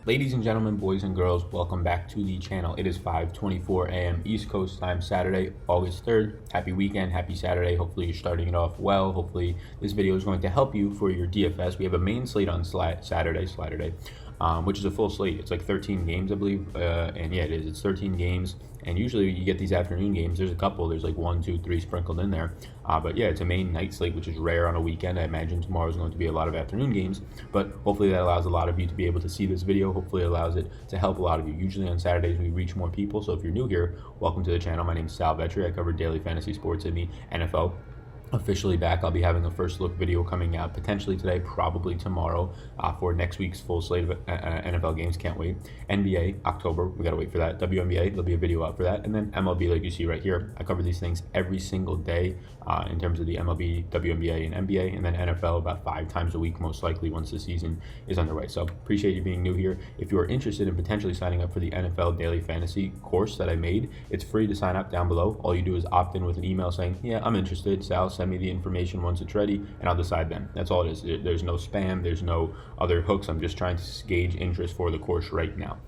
Ladies and gentlemen, boys and girls, welcome back to the channel. It is 5:24 a.m. East Coast time, Saturday, August 3rd. Happy weekend, happy Saturday. Hopefully you're starting it off well. Hopefully this video is going to help you for your DFS. We have a main slate on Saturday, which is a full slate. It's like 13 games, I believe. And yeah, it is. It's 13 games. And usually you get these afternoon games. There's a couple. There's like 1, 2, 3 sprinkled in there. But yeah, it's a main night slate, which is rare on a weekend. I imagine tomorrow is going to be a lot of afternoon games. But hopefully that allows a lot of you to be able to see this video. Hopefully it allows it to help a lot of you. Usually on Saturdays we reach more people. So if you're new here, welcome to the channel. My name is Sal Vetri. I cover daily fantasy sports in the NFL. Officially back. I'll be having a first look video coming out potentially today, probably tomorrow, for next week's full slate of NFL games. Can't wait. NBA, October, we gotta wait for that. WNBA, there'll be a video out for that. And then MLB, like you see right here. I cover these things every single day in terms of the MLB, WNBA, and NBA, and then NFL about 5 times a week, most likely once the season is underway. So appreciate you being new here. If you are interested in potentially signing up for the NFL Daily Fantasy course that I made, it's free to sign up down below. All you do is opt in with an email saying, yeah, I'm interested, Sal, send me the information once it's ready, and I'll decide then. That's all it is. There's no spam, there's no other hooks. I'm just trying to gauge interest for the course right now.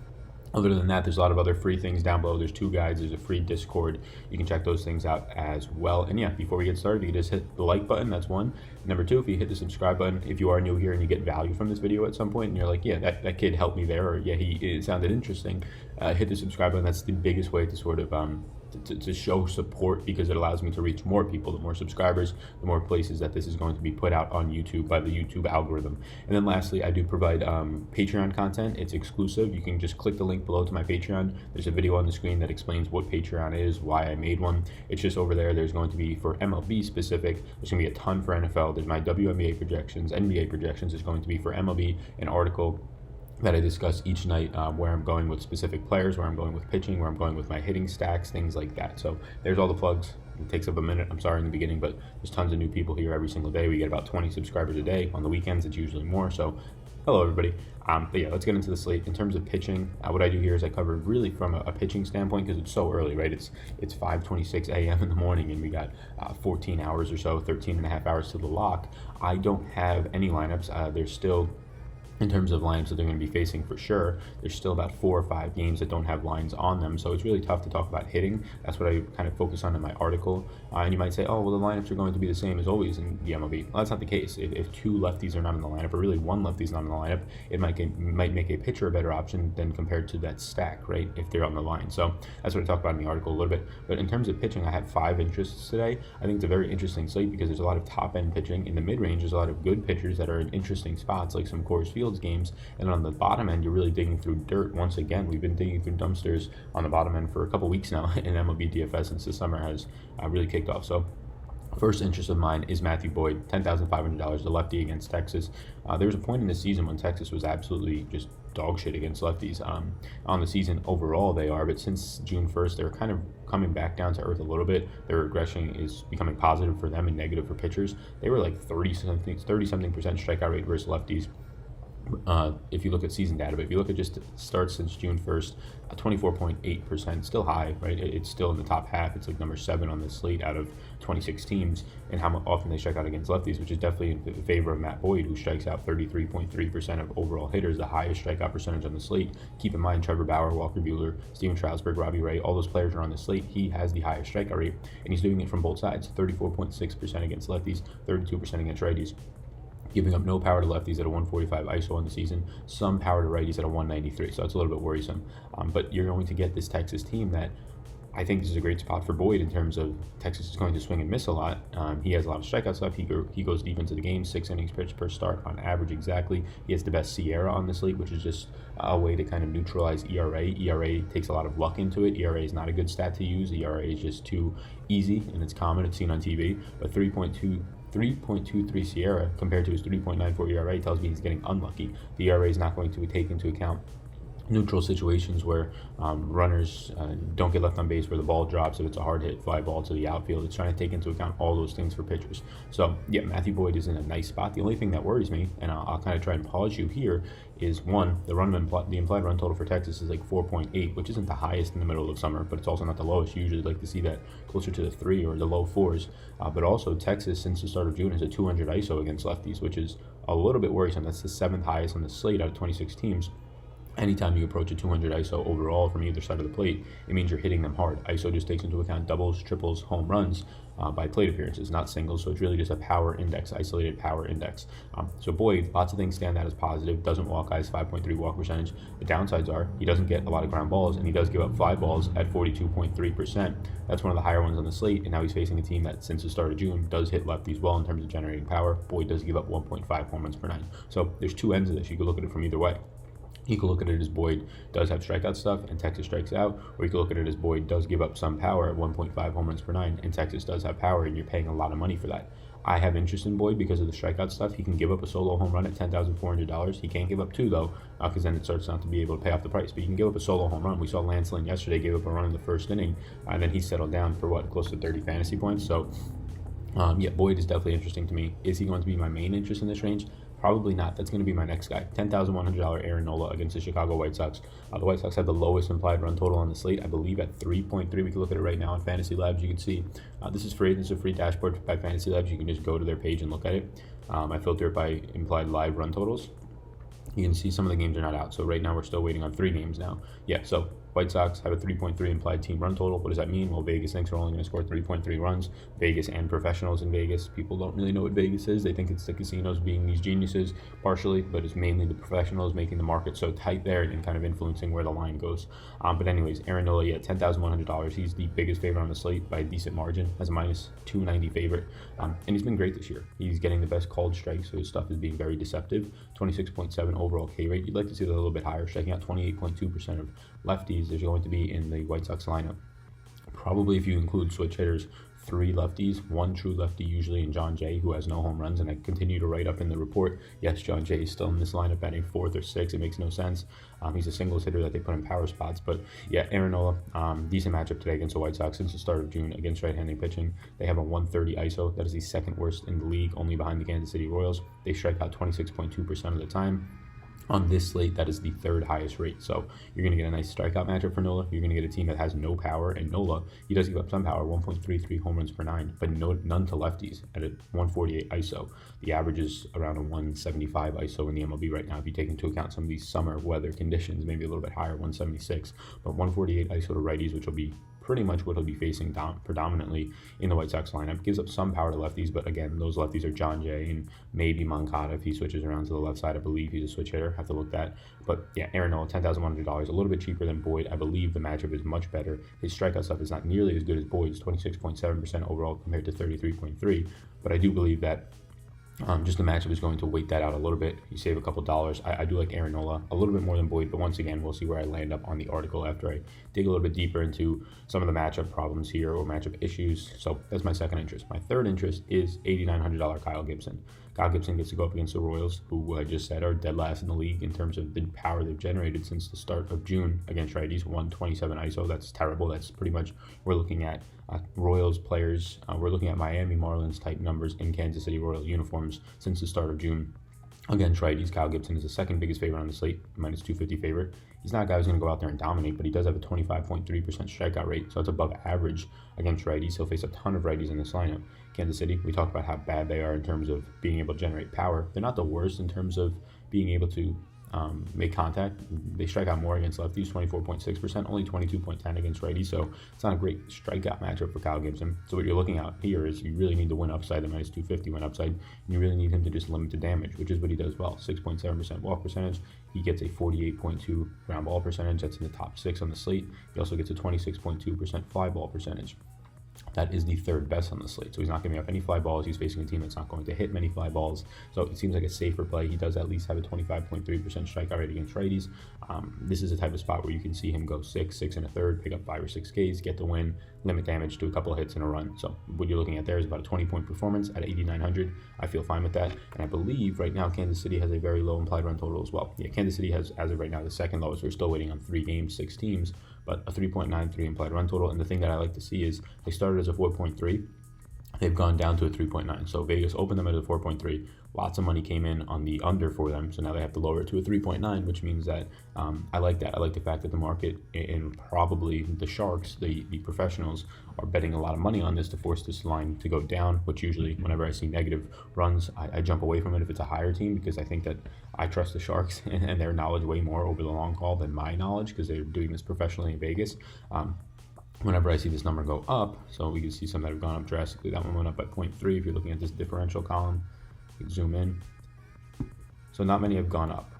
Other than that, there's a lot of other free things down below. There's 2 guides, there's a free Discord. You can check those things out as well. And yeah, before we get started, you can just hit the like button. That's one. Number 2, if you hit the subscribe button, if you are new here and you get value from this video at some point and you're like, yeah, that kid helped me there, or yeah, it sounded interesting, hit the subscribe button. That's the biggest way to sort of to show support, because it allows me to reach more people. The more subscribers, the more places that this is going to be put out on YouTube by the YouTube algorithm. And then lastly, I do provide Patreon content. It's exclusive. You can just click the link below to my Patreon. There's a video on the screen that explains what Patreon is, why I made one. It's just over there. There's going to be, for MLB specific, there's going to be a ton for NFL. There's my WNBA projections, NBA projections. There's going to be for MLB an article that I discuss each night, where I'm going with specific players, where I'm going with pitching, where I'm going with my hitting stacks, things like that. So there's all the plugs. It takes up a minute, I'm sorry in the beginning, but there's tons of new people here every single day. We get about 20 subscribers a day. On the weekends, it's usually more. So hello, everybody. But yeah, let's get into the slate. In terms of pitching, what I do here is I cover really from a pitching standpoint, because it's so early, right? It's 5:26 a.m. in the morning, and we got 14 hours or so, 13 and a half hours to the lock. I don't have any lineups. There's still, in terms of lines that they're going to be facing for sure, there's still about 4 or 5 games that don't have lines on them. So it's really tough to talk about hitting. That's what I kind of focus on in my article. And you might say, oh, well, the lineups are going to be the same as always in the MLB. Well, that's not the case. If 2 lefties are not in the lineup, or really 1 lefty's not in the lineup, it might make a pitcher a better option than compared to that stack, right, if they're on the line. So that's what I talk about in the article a little bit. But in terms of pitching, I had 5 interests today. I think it's a very interesting slate because there's a lot of top-end pitching. In the mid-range, there's a lot of good pitchers that are in interesting spots, like some Coors Field games. And on the bottom end, you're really digging through dirt. Once again, we've been digging through dumpsters on the bottom end for a couple weeks now in Mlb Dfs since the summer has really kicked off. So first interest of mine is Matthew Boyd, $10,500, the lefty against Texas. There was a point in the season when Texas was absolutely just dog shit against lefties. On the season overall they are, but since June 1st, they're kind of coming back down to earth a little bit. Their regression is becoming positive for them and negative for pitchers. They were like 30-something% strikeout rate versus lefties. If you look at season data, but if you look at just starts since June 1st, 24.8%, still high, right? It's still in the top half. It's like number 7 on the slate out of 26 teams, and how often they strike out against lefties, which is definitely in favor of Matt Boyd, who strikes out 33.3% of overall hitters, the highest strikeout percentage on the slate. Keep in mind, Trevor Bauer, Walker Buehler, Steven Strasburg, Robbie Ray, all those players are on the slate. He has the highest strikeout rate, and he's doing it from both sides, 34.6% against lefties, 32% against righties. Giving up no power to lefties at a 145 ISO on the season, some power to righties at a 193, so that's a little bit worrisome. But you're going to get this Texas team that I think this is a great spot for Boyd in terms of Texas is going to swing and miss a lot. He has a lot of strikeouts left. He goes deep into the game, 6 innings pitched per start on average exactly. He has the best SIERA on the slate, which is just a way to kind of neutralize ERA. ERA takes a lot of luck into it. ERA is not a good stat to use. ERA is just too easy, and it's common. It's seen on TV. But 3.23 SIERA compared to his 3.94 ERA tells me he's getting unlucky. The ERA is not going to take into account neutral situations where runners don't get left on base, where the ball drops if it's a hard hit fly ball to the outfield. It's trying to take into account all those things for pitchers. So yeah, Matthew Boyd is in a nice spot. The only thing that worries me, and I'll kind of try and pause you here, is one, the implied run total for Texas is like 4.8, which isn't the highest in the middle of summer, but it's also not the lowest. You usually like to see that closer to the 3 or the low 4s. But also Texas, since the start of June, has a 200 ISO against lefties, which is a little bit worrisome. That's the 7th highest on the slate out of 26 teams. anytime you approach a 200 ISO overall from either side of the plate, it means you're hitting them hard. ISO just takes into account doubles, triples, home runs by plate appearances, not singles. So it's really just a power index, isolated power index. So Boyd, lots of things stand out as positive. Doesn't walk guys, 5.3 walk percentage. The downsides are he doesn't get a lot of ground balls, and he does give up fly balls at 42.3%. That's one of the higher ones on the slate, and now he's facing a team that since the start of June does hit lefties well in terms of generating power. Boyd does give up 1.5 home runs per 9. So there's two ends of this. You could look at it from either way. You could look at it as Boyd does have strikeout stuff and Texas strikes out, or you could look at it as Boyd does give up some power at 1.5 home runs per 9, and Texas does have power, and you're paying a lot of money for that. I have interest in Boyd because of the strikeout stuff. He can give up a solo home run at $10,400. He can't give up two, though, because then it starts not to be able to pay off the price. But you can give up a solo home run. We saw Lance Lynn yesterday gave up a run in the first inning, and then he settled down for, close to 30 fantasy points. So, yeah, Boyd is definitely interesting to me. Is he going to be my main interest in this range? Probably not. That's going to be my next guy. $10,100 Aaron Nola against the Chicago White Sox. The White Sox have the lowest implied run total on the slate, I believe, at 3.3. We can look at it right now on Fantasy Labs. You can see this is free. This is a free dashboard by Fantasy Labs. You can just go to their page and look at it. I filter it by implied live run totals. You can see some of the games are not out. So right now we're still waiting on 3 games now. Yeah, so White Sox have a 3.3 implied team run total. What does that mean? Well, Vegas thinks we're only going to score 3.3 runs. Vegas and professionals in Vegas. People don't really know what Vegas is. They think it's the casinos being these geniuses partially, but it's mainly the professionals making the market so tight there and kind of influencing where the line goes. But anyways, Aaron Nola, yeah, $10,100. He's the biggest favorite on the slate by a decent margin as a minus 290 favorite. And he's been great this year. He's getting the best called strikes, so his stuff is being very deceptive. 26.7 overall K rate. You'd like to see that a little bit higher, striking out 28.2% of lefties. There's going to be in the White Sox lineup. Probably if you include switch hitters, 3 lefties, 1 true lefty usually in John Jay, who has no home runs, and I continue to write up in the report, yes, John Jay is still in this lineup batting 4th or 6th. It makes no sense. He's a singles hitter that they put in power spots, but yeah, Aaron Nola, decent matchup today against the White Sox since the start of June against right-handed pitching. They have a 130 ISO. That is the 2nd worst in the league, only behind the Kansas City Royals. They strike out 26.2% of the time. On this slate, that is the 3rd highest rate. So you're going to get a nice strikeout matchup for Nola. You're going to get a team that has no power, and Nola, he does give up some power, 1.33 home runs per 9, but none to lefties at a 148 ISO. The average is around a 175 ISO in the MLB right now. If you take into account some of these summer weather conditions, maybe a little bit higher, 176, but 148 ISO to righties, which will be pretty much what he'll be facing predominantly in the White Sox lineup. Gives up some power to lefties, but again, those lefties are John Jay and maybe Moncada if he switches around to the left side. I believe he's a switch hitter. Have to look that. But yeah, Aaron Nola, $10,100, a little bit cheaper than Boyd. I believe the matchup is much better. His strikeout stuff is not nearly as good as Boyd's, 26.7% overall compared to 33.3. But I do believe that just the matchup is going to weight that out a little bit. You save a couple dollars. I do like Aaron Nola a little bit more than Boyd, but once again, we'll see where I land up on the article after I dig a little bit deeper into some of the matchup problems here or matchup issues. So that's my second interest. My third interest is $8,900 Kyle Gibson. Kyle Gibson gets to go up against the Royals, who I just said are dead last in the league in terms of the power they've generated since the start of June against righties. 127 ISO. That's terrible. That's pretty much, we're looking at Royals players. We're looking at Miami Marlins type numbers in Kansas City Royals uniforms since the start of June. Against righties, Kyle Gibson is the 2nd biggest favorite on the slate, minus 250 favorite. He's not a guy who's going to go out there and dominate, but he does have a 25.3% strikeout rate, so it's above average against righties. He'll face a ton of righties in this lineup. Kansas City, we talked about how bad they are in terms of being able to generate power. They're not the worst in terms of being able to make contact. They strike out more against lefties, 24.6%, only 22.10 against righties, so it's not a great strikeout matchup for Kyle Gibson. So what you're looking at here is you really need to win upside, the minus 250 win upside, and you really need him to just limit the damage, which is what he does well. 6.7% walk percentage. He gets a 48.2 ground ball percentage. That's in the top 6 on the slate. He also gets a 26.2% fly ball percentage. That is the 3rd best on the slate. So he's not giving up any fly balls. He's facing a team that's not going to hit many fly balls. So it seems like a safer play. He does at least have a 25.3% strikeout rate against righties. This is a type of spot where you can see him go 6 1/3, pick up 5 or 6 Ks, get the win, limit damage to a couple of hits in a run. So what you're looking at there is about a 20-point performance at 8,900. I feel fine with that. And I believe right now Kansas City has a very low implied run total as well. Yeah, Kansas City has, as of right now, the 2nd lowest. We're still waiting on 3 games, 6 teams, but a 3.93 implied run total. And the thing that I like to see is they started as a 4.3. they've gone down to a 3.9. So Vegas opened them at a 4.3. Lots of money came in on the under for them, so now they have to lower it to a 3.9, which means that I like that. I like the fact that the market and probably the sharks, the professionals, are betting a lot of money on this to force this line to go down, which usually whenever I see negative runs, I jump away from it if it's a higher team, because I think that I trust the sharks and their knowledge way more over the long haul than my knowledge, because they're doing this professionally in Vegas. Whenever I see this number go up, so we can see some that have gone up drastically. That one went up by 0.3 if you're looking at this differential column. You can zoom in. So not many have gone up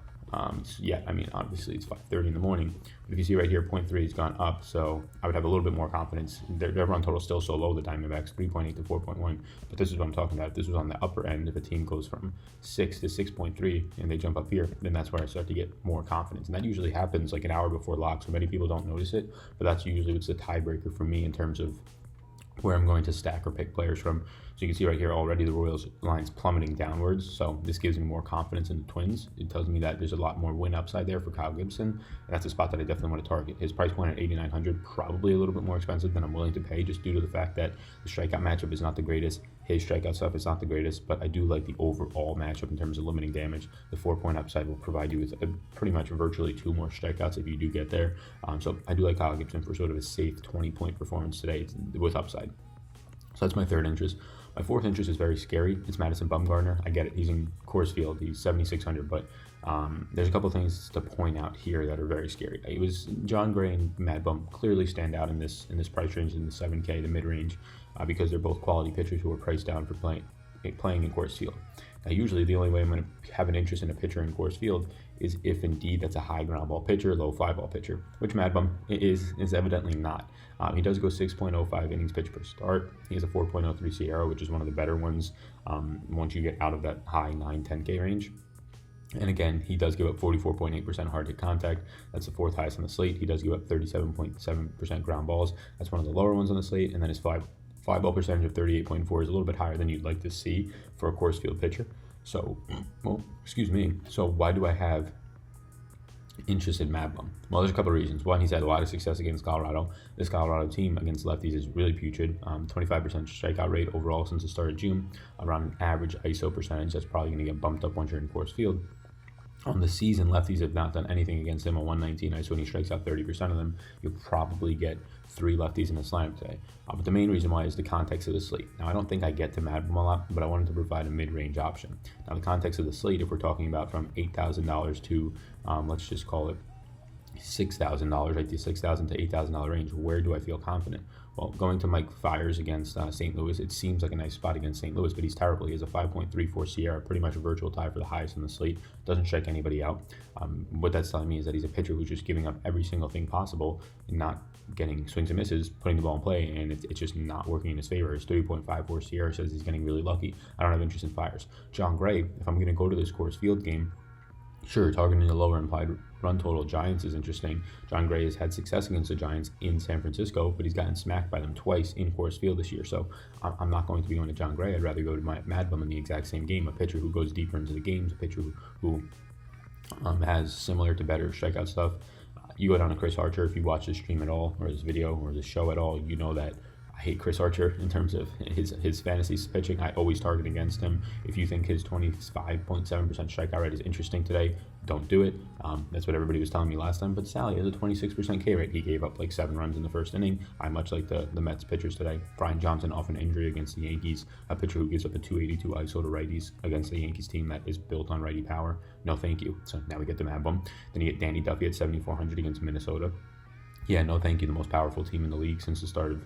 yet. I mean, obviously it's 5:30 in the morning, but if you see right here, 0.3 has gone up, so I would have a little bit more confidence. Their run total is still so low, the Diamondbacks, 3.8 to 4.1, but this is what I'm talking about. If this was on the upper end, if a team goes from 6 to 6.3 and they jump up here, then that's where I start to get more confidence, and that usually happens like an hour before lock, so many people don't notice it, but that's usually what's the tiebreaker for me in terms of where I'm going to stack or pick players from. So you can see right here already the Royals line's plummeting downwards, so this gives me more confidence in the Twins. It tells me that there's a lot more win upside there for Kyle Gibson, and that's a spot that I definitely want to target. His price point at 8,900, probably a little bit more expensive than I'm willing to pay, just due to the fact that the strikeout matchup is not the greatest. His strikeout stuff is not the greatest, but I do like the overall matchup in terms of limiting damage. The 4-point upside will provide you with pretty much virtually 2 more strikeouts if you do get there. So I do like Kyle Gibson for sort of a safe 20-point performance today with upside. So that's my third interest. My fourth interest is very scary. It's Madison Bumgarner. I get it. He's in Coors Field. He's 7,600, but there's a couple things to point out here that are very scary. It was John Gray and Mad Bum clearly stand out in this price range, in the 7K, the mid-range, because they're both quality pitchers who are priced down for playing in Coors Field. Now, usually the only way I'm going to have an interest in a pitcher in Coors Field is if indeed that's a high ground ball pitcher, low fly ball pitcher, which Mad Bum is evidently not. He does go 6.05 innings pitched per start. He has a 4.03 CRO, which is one of the better ones once you get out of that high 9-10K range. And again, he does give up 44.8% hard hit contact. That's the 4th highest on the slate. He does give up 37.7% ground balls. That's one of the lower ones on the slate. And then his fly ball percentage of 38.4 is a little bit higher than you'd like to see for a Coors Field pitcher. So, well, excuse me. So why do I have interest in Mad Bum? Well, there's a couple of reasons. One, he's had a lot of success against Colorado. This Colorado team against lefties is really putrid. 25% strikeout rate overall since the start of June, around an average ISO percentage. That's probably going to get bumped up once you're in Coors Field. On the season, lefties have not done anything against him. A 119 ISO, when he strikes out 30% of them, you'll probably get 3 lefties in his lineup today. But the main reason why is the context of the slate. Now, I don't think I get to Mad Bum a lot, but I wanted to provide a mid-range option. Now, the context of the slate, if we're talking about from $8,000 to, let's just call it $6,000, right? The $6,000 to $8,000 range, where do I feel confident? Well, going to Mike Fiers against St. Louis, it seems like a nice spot against St. Louis, but he's terrible. He has a 5.34 Sierra, pretty much a virtual tie for the highest in the slate. Doesn't strike anybody out. What that's telling me is that he's a pitcher who's just giving up every single thing possible and not getting swings and misses, putting the ball in play, and it's just not working in his favor. His 3.54 Sierra says he's getting really lucky. I don't have interest in Fiers. John Gray, if I'm going to go to this Coors Field game, sure, targeting the lower implied run total Giants is interesting. John Gray has had success against the Giants in San Francisco, but he's gotten smacked by them twice in Coors Field this year. So I'm not going to be going to John Gray. I'd rather go to my Mad Bum in the exact same game, a pitcher who goes deeper into the games, a pitcher who has similar to better strikeout stuff. You go down to Chris Archer, if you watch this stream at all, or this video, or this show at all, you know that I hate Chris Archer in terms of his fantasy pitching. I always target against him. If you think his 25.7% strikeout rate is interesting today, don't do it. That's what everybody was telling me last time. But Sally has a 26% K rate. He gave up like 7 runs in the first inning. I much like the Mets pitchers today. Brian Johnson off an injury against the Yankees, a pitcher who gives up a 282 ISO to righties against the Yankees team that is built on righty power. No thank you. So now we get the Mad Bum. Then you get Danny Duffy at 7,400 against Minnesota. Yeah, no thank you. The most powerful team in the league since the start of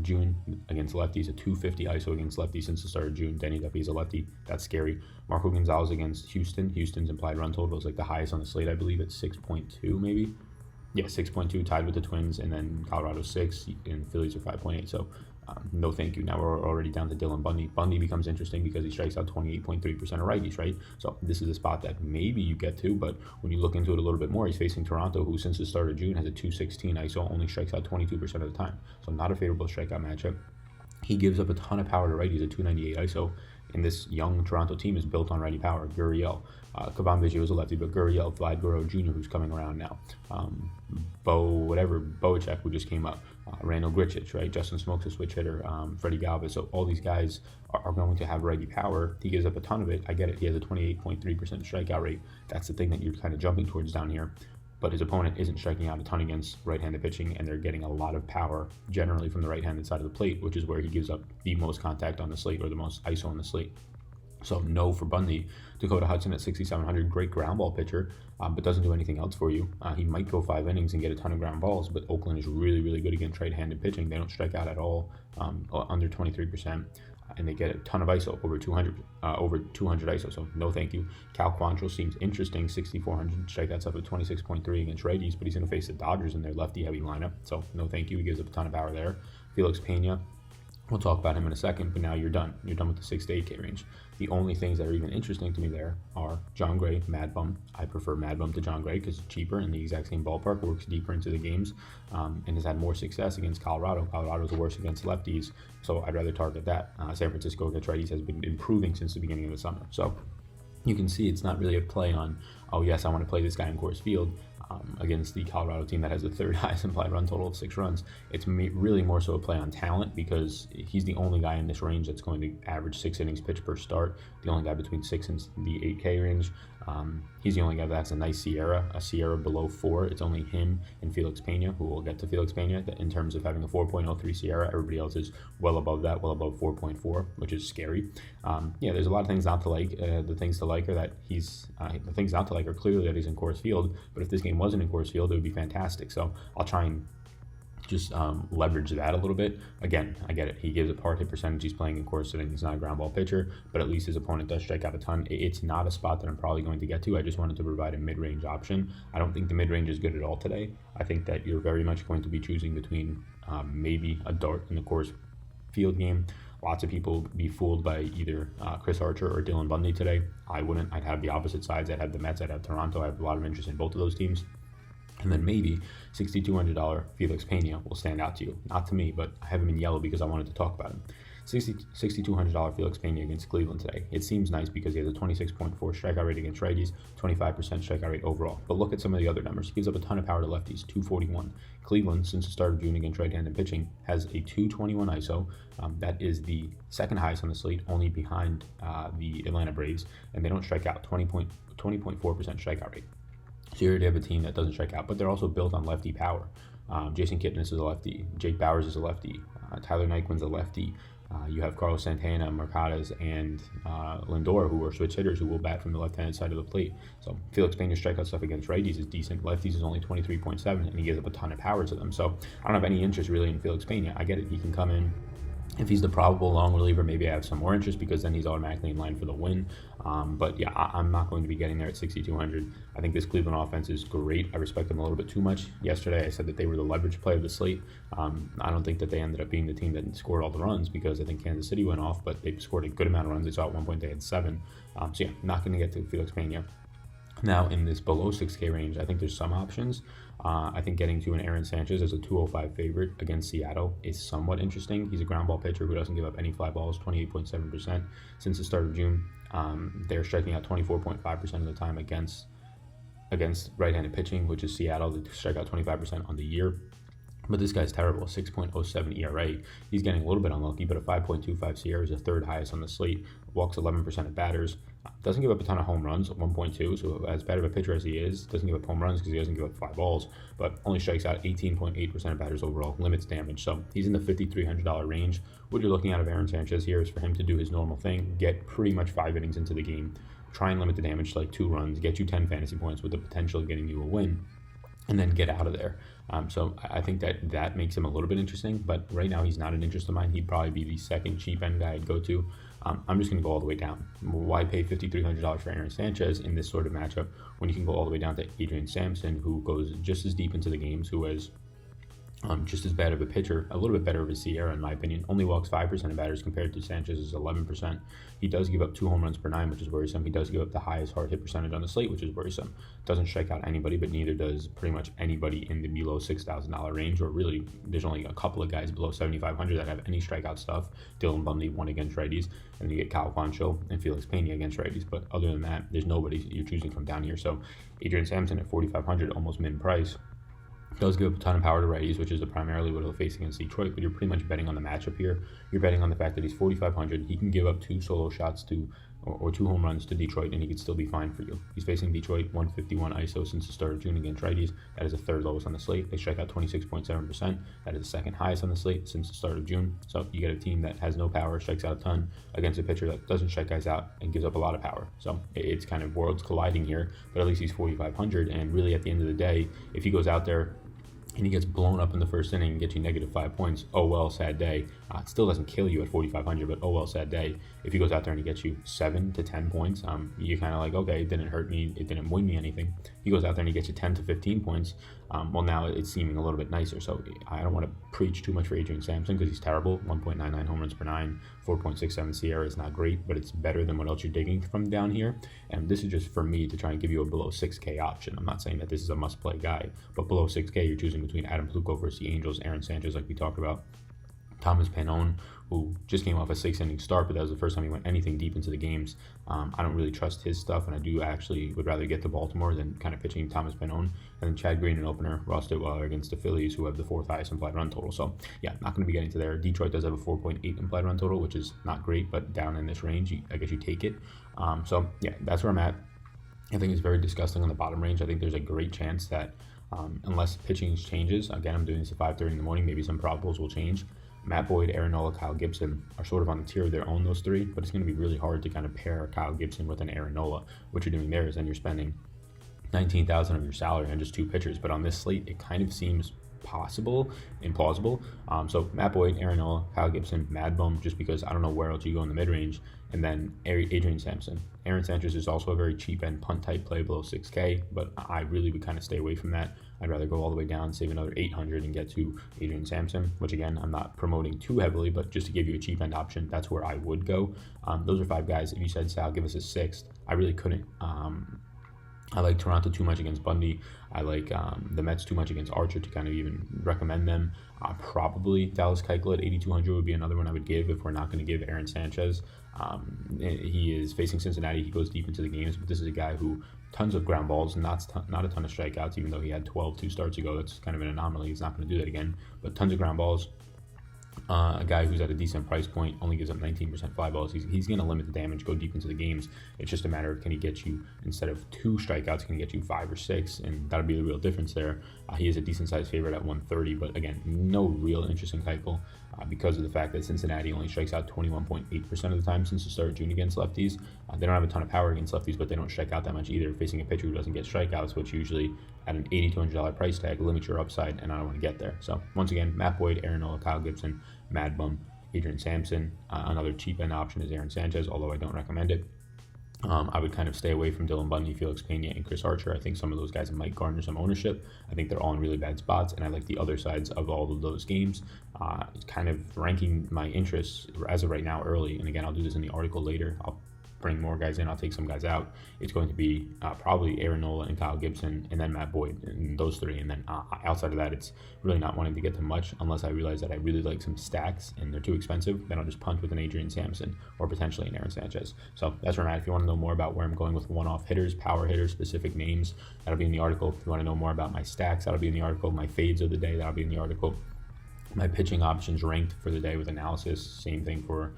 June against lefties, a 250 ISO against lefties since the start of June. Danny Duffy is a lefty. That's scary. Marco Gonzalez against Houston. Houston's implied run total is like the highest on the slate, I believe, at 6.2 maybe. Yeah, 6.2, tied with the Twins, and then Colorado 6, and Phillies are 5.8. So no thank you. Now we're already down to Dylan Bundy. Bundy becomes interesting because he strikes out 28.3% of righties, right? So this is a spot that maybe you get to, but when you look into it a little bit more, he's facing Toronto, who since the start of June has a 216 ISO, only strikes out 22% of the time. So not a favorable strikeout matchup. He gives up a ton of power to righties at 298 ISO, and this young Toronto team is built on righty power. Gurriel, Caban Biggio is a lefty, but Gurriel, Vlad Guerrero Jr., who's coming around now, Boacek, who just came up, Randall Grichich, right? Justin Smoke's a switch hitter. Freddie Galvis. So all these guys are going to have righty power. He gives up a ton of it. I get it. He has a 28.3% strikeout rate. That's the thing that you're kind of jumping towards down here. But his opponent isn't striking out a ton against right-handed pitching, and they're getting a lot of power generally from the right-handed side of the plate, which is where he gives up the most contact on the slate, or the most ISO on the slate. So no for Bundy. Dakota Hudson at 6,700, great ground ball pitcher, but doesn't do anything else for you. He might go 5 innings and get a ton of ground balls, but Oakland is really, really good against right-handed pitching. They don't strike out at all, under 23%. And they get a ton of ISO, over 200 ISO, so no thank you. Cal Quantrill seems interesting, 6,400 strikeouts up at 26.3 against righties, but he's going to face the Dodgers in their lefty-heavy lineup, so no thank you. He gives up a ton of power there. Felix Pena, we'll talk about him in a second, but now you're done. You're done with the 6 to 8K range. The only things that are even interesting to me there are John Gray, Mad Bum. I prefer Mad Bum to John Gray because it's cheaper in the exact same ballpark, works deeper into the games, and has had more success against Colorado. Colorado's worse against lefties, so I'd rather target that. San Francisco against righties has been improving since the beginning of the summer. So you can see it's not really a play on, oh yes, I want to play this guy in Coors Field. Against the Colorado team that has the 3rd highest implied run total of 6 runs. It's really more so a play on talent, because he's the only guy in this range that's going to average 6 innings pitched per start, the only guy between 6 and the 8K range. He's the only guy that's a nice a Sierra below 4. It's only him and Felix Pena, who we'll get to Felix Pena, in terms of having a 4.03 Sierra. Everybody else is well above that, well above 4.4, which is scary. Yeah, there's a lot of things not to like. The things to like are that the things not to like are clearly that he's in Coors Field, but if this game wasn't in Coors Field, it would be fantastic. So I'll try and just leverage that a little bit. Again, I get it. He gives a hard hit percentage. He's playing in Coors sitting. He's not a ground ball pitcher, but at least his opponent does strike out a ton. It's not a spot that I'm probably going to get to. I just wanted to provide a mid-range option. I don't think the mid-range is good at all today. I think that you're very much going to be choosing between maybe a dart in the Coors Field game. Lots of people be fooled by either Chris Archer or Dylan Bundy today. I wouldn't. I'd have the opposite sides. I'd have the Mets. I'd have Toronto. I have a lot of interest in both of those teams. And then maybe $6,200 Felix Pena will stand out to you. Not to me, but I have him in yellow because I wanted to talk about him. $6,200 Felix Pena against Cleveland today. It seems nice because he has a 26.4 strikeout rate against righties, 25% strikeout rate overall. But look at some of the other numbers. He gives up a ton of power to lefties, 241. Cleveland, since the start of June against right-handed pitching, has a 221 ISO. That is the 2nd highest on the slate, only behind the Atlanta Braves, and they don't strike out, 20.4% strikeout rate. So you already have a team that doesn't strike out, but they're also built on lefty power. Jason Kipnis is a lefty. Jake Bowers is a lefty. Tyler Nyquin's a lefty. You have Carlos Santana, Mercades, and Lindor, who are switch hitters who will bat from the left-handed side of the plate. So Felix Pena's strikeout stuff against righties is decent. Lefties is only 23.7, and he gives up a ton of power to them. So I don't have any interest really in Felix Pena. I get it. He can come in. If he's the probable long reliever, maybe I have some more interest because then he's automatically in line for the win. But yeah, I'm not going to be getting there at 6,200. I think this Cleveland offense is great. I respect them a little bit too much. Yesterday, I said that they were the leverage play of the slate. I don't think that they ended up being the team that scored all the runs because I think Kansas City went off, but they scored a good amount of runs. They saw at one point they had 7. So yeah, not going to get to Felix Pena. Now, in this below 6K range, I think there's some options. I think getting to an Aaron Sanchez as a 205 favorite against Seattle is somewhat interesting. He's a ground ball pitcher who doesn't give up any fly balls, 28.7% since the start of June. They're striking out 24.5% of the time against right-handed pitching, which is Seattle. They strike out 25% on the year. But this guy's terrible, 6.07 ERA. He's getting a little bit unlucky, but a 5.25 Sierra is the 3rd highest on the slate. Walks 11% of batters. Doesn't give up a ton of home runs, 1.2. So as bad of a pitcher as he is, doesn't give up home runs because he doesn't give up fly balls, but only strikes out 18.8% of batters overall, limits damage. So he's in the $5,300 range. What you're looking at of Aaron Sanchez here is for him to do his normal thing, get pretty much 5 innings into the game, try and limit the damage to like 2 runs, get you 10 fantasy points with the potential of getting you a win, and then get out of there. So I think that makes him a little bit interesting, but right now he's not an interest of mine. He'd probably be the 2nd cheap end guy I'd go to. I'm just going to go all the way down. Why pay $5,300 for Aaron Sanchez in this sort of matchup when you can go all the way down to Adrian Sampson, who goes just as deep into the games, who has just as bad of a pitcher, a little bit better of a Sierra in my opinion, only walks 5% of batters compared to Sanchez's 11%. He does give up 2 home runs per 9, which is worrisome. He does give up the highest hard hit percentage on the slate, which is worrisome. Doesn't strike out anybody, but neither does pretty much anybody in the below $6,000 range, or really there's only a couple of guys below 7,500 that have any strikeout stuff. Dylan Bundy won against righties, and then you get Cal Quantrill and Felix Pena against righties, but other than that, there's nobody you're choosing from down here. So Adrian Sampson at 4,500, almost min price. Does give up a ton of power to righties, which is primarily what he'll face against Detroit, but you're pretty much betting on the matchup here. You're betting on the fact that he's 4,500. He can give up 2 solo shots to, or 2 home runs to Detroit, and he could still be fine for you. He's facing Detroit, 151 ISO since the start of June against righties. That is the 3rd lowest on the slate. They strike out 26.7%. That is the 2nd highest on the slate since the start of June. So you get a team that has no power, strikes out a ton, against a pitcher that doesn't strike guys out and gives up a lot of power. So it's kind of worlds colliding here, but at least he's 4,500. And really, at the end of the day, if he goes out there and he gets blown up in the first inning and gets you -5 points, oh well, sad day. It still doesn't kill you at 4,500, but oh well, sad day. If he goes out there and he gets you 7 to 10 points, you're kind of like, okay, it didn't hurt me, it didn't win me anything. He goes out there and he gets you 10 to 15 points. Well, now it's seeming a little bit nicer. So I don't want to preach too much for Adrian Sampson because he's terrible. 1.99 home runs per 9, 4.67 CR is not great, but it's better than what else you're digging from down here. And this is just for me to try and give you a below 6K option. I'm not saying that this is a must-play guy, but below 6K, you're choosing between Adam Pluko versus the Angels, Aaron Sanchez, like we talked about, Thomas Panon, who just came off a 6-inning start, but that was the first time he went anything deep into the games. I don't really trust his stuff, and I do actually would rather get to Baltimore than kind of pitching Thomas Panon. And then Chad Green, an opener, Ross Ditweiler against the Phillies, who have the 4th highest implied run total. So yeah, not going to be getting to there. Detroit does have a 4.8 implied run total, which is not great, but down in this range, I guess you take it. So yeah, that's where I'm at. I think it's very disgusting on the bottom range. I think there's a great chance that unless pitching changes, again, I'm doing this at 5:30 in the morning, maybe some probables will change. Matt Boyd, Aaron Nola, Kyle Gibson are sort of on the tier of their own, those 3, but it's going to be really hard to kind of pair Kyle Gibson with an Aaron Nola. What you're doing there is then you're spending $19,000 of your salary on just 2 pitchers, but on this slate, it kind of seems possible and plausible. So Matt Boyd, Aaron Nola, Kyle Gibson, Mad Bum, just because I don't know where else you go in the mid-range, and then Adrian Sampson. Aaron Sanchez is also a very cheap end punt type play below 6K, but I really would kind of stay away from that. I'd rather go all the way down, save another 800 and get to Adrian Sampson, which again, I'm not promoting too heavily, but just to give you a cheap end option, that's where I would go. Those are 5 guys. If you said, Sal, give us a 6th, I really couldn't. I like Toronto too much against Bundy. I like the Mets too much against Archer to kind of even recommend them. Probably Dallas Keuchel at 8,200 would be another one I would give if we're not going to give Aaron Sanchez. He is facing Cincinnati. He goes deep into the games, but this is a guy who tons of ground balls, not a ton of strikeouts, even though he had 12 2 starts ago. That's kind of an anomaly. He's not going to do that again, but tons of ground balls. A guy who's at a decent price point, only gives up 19% fly balls. He's going to limit the damage, go deep into the games. It's just a matter of, can he get you, instead of 2 strikeouts, can he get you 5 or 6? And that'll be the real difference there. He is a decent sized favorite at 130, but again, no real interest in Keuchel because of the fact that Cincinnati only strikes out 21.8% of the time since the start of June against lefties. They don't have a ton of power against lefties, but they don't strike out that much either. Facing a pitcher who doesn't get strikeouts, which usually at an $8,200 price tag limits your upside, and I don't want to get there. So once again, Matt Boyd, Aaron Nola, Kyle Gibson, Mad Bum, Adrian Sampson. Another cheap end option is Aaron Sanchez, although I don't recommend it. I would kind of stay away from Dylan Bundy, Felix Pena, and Chris Archer. I think some of those guys might garner some ownership. I think they're all in really bad spots, and I like the other sides of all of those games. It's kind of ranking my interests as of right now early, and again, I'll do this in the article later. I'll bring more guys in, I'll take some guys out. It's going to be probably Aaron Nola and Kyle Gibson, and then Matt Boyd, and those 3. And then outside of that, it's really not wanting to get to much unless I realize that I really like some stacks and they're too expensive. Then I'll just punt with an Adrian Sampson or potentially an Aaron Sanchez. So that's where I'm at. If you want to know more about where I'm going with one-off hitters, power hitters, specific names, that'll be in the article. If you want to know more about my stacks, that'll be in the article. My fades of the day, that'll be in the article. My pitching options ranked for the day with analysis, same thing for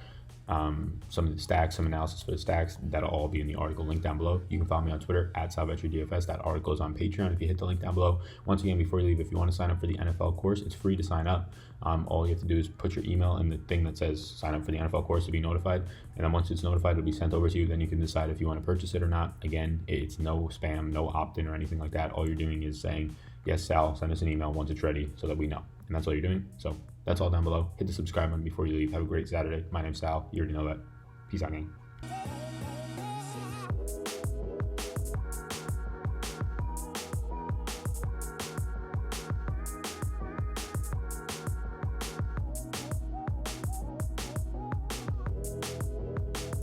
some of the stacks, some analysis for the stacks. That'll all be in the article link down below. You can follow me on Twitter at SalVetriDFS. That article is on Patreon if you hit the link down below. Once again, before you leave, if you want to sign up for the NFL course, it's free to sign up. All you have to do is put your email in the thing that says sign up for the NFL course to be notified, and then once it's notified, it'll be sent over to you. Then you can decide if you want to purchase it or not. Again, it's no spam, no opt-in or anything like that. All you're doing is saying, yes, Sal, send us an email once it's ready so that we know, and that's all you're doing. So that's all down below. Hit the subscribe button before you leave. Have a great Saturday. My name's Sal. You already know that. Peace out, gang.